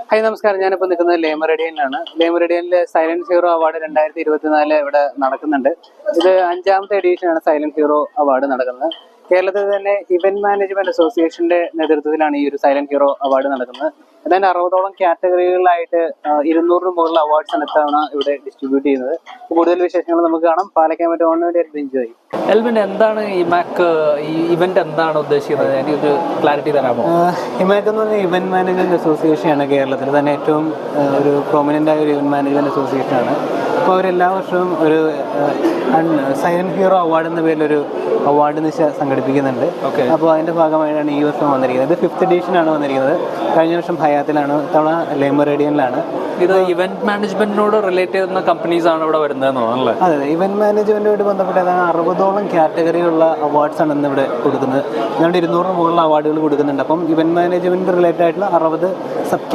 Hi നമസ്കാരം. ഞാനിപ്പോൾ നിൽക്കുന്നത് ലേ മെറിഡിയനിലാണ്. ലേ മെറിഡിയനിലെ സൈലന്റ് ഹീറോ അവാർഡ് 2024 ഇവിടെ നടക്കുന്നുണ്ട്. ഇത് 5ാമത്തെ എഡീഷനാണ് സൈലന്റ് ഹീറോ അവാർഡ് നടക്കുന്നത്. കേരളത്തിൽ തന്നെ ഇവന്റ് മാനേജ്മെന്റ് അസോസിയേഷന്റെ നേതൃത്വത്തിലാണ് ഈ ഒരു സൈലന്റ് ഹീറോ അവാർഡ് നടക്കുന്നത്. ഏതാണ്ട് 60ഓളം കാറ്റഗറികളിലായിട്ട് 200 മുകളിൽ അവാർഡ്സ് ആണ് ഇത്തവണ ഇവിടെ ഡിസ്ട്രിബ്യൂട്ട് ചെയ്യുന്നത്. കൂടുതൽ വിശേഷങ്ങൾ നമുക്ക് കാണാം. പാലക്കാട് മറ്റേ എൻജോയ്. എൽവിൻ, എന്താണ് ഇമാക്ക് ഈ ഇവന്റ് എന്താണ് ഉദ്ദേശിക്കുന്നത്? എനിക്കൊരു ക്ലാരിറ്റി തരാമോ? ഇമാക്ക് എന്ന് പറഞ്ഞാൽ ഇവന്റ് മാനേജ്മെന്റ് അസോസിയേഷനാണ് കേരളത്തിൽ തന്നെ ഏറ്റവും ഒരു പ്രൊമിനൻ്റ് ആയ ഒരു ഇവന്റ് മാനേജ്മെന്റ് അസോസിയേഷനാണ്. അപ്പോൾ അവരെല്ലാ വർഷവും ഒരു സൈലന്റ് ഹീറോ അവാർഡ് എന്ന പേരിലൊരു അവാർഡ് നിശ സംഘടിപ്പിക്കുന്നുണ്ട്. അപ്പോൾ അതിൻ്റെ ഭാഗമായിട്ടാണ് ഈ വർഷം വന്നിരിക്കുന്നത്. ഇത് 5th എഡീഷനാണ് വന്നിരിക്കുന്നത്. കഴിഞ്ഞ വർഷം ഹയാത്തിലാണ്, ഇത്തവണ ലേ മെറിഡിയനിലാണ്. ഇത് ഇവന്റ് മാനേജ്മെന്റിനോട് റിലേറ്റ് ചെയ്യുന്ന കമ്പനീസ് ആണ് ഇവിടെ വരുന്നതെന്ന് തോന്നുന്നു. അതെ, ഇവന്റ് മാനേജ്മെന്റുമായിട്ട് ബന്ധപ്പെട്ട ഏതാണ് 60ഓളം കാറ്റഗറിയുള്ള അവാർഡ്സ് ആണ് ഇന്ന് ഇവിടെ കൊടുക്കുന്നത്. ഏതാണ്ട് 200 മുകളിലുള്ള അവാർഡുകൾ കൊടുക്കുന്നുണ്ട്. അപ്പം ഇവന്റ് മാനേജ്മെന്റ് റിലേറ്റഡ് ആയിട്ടുള്ള 60 സബ്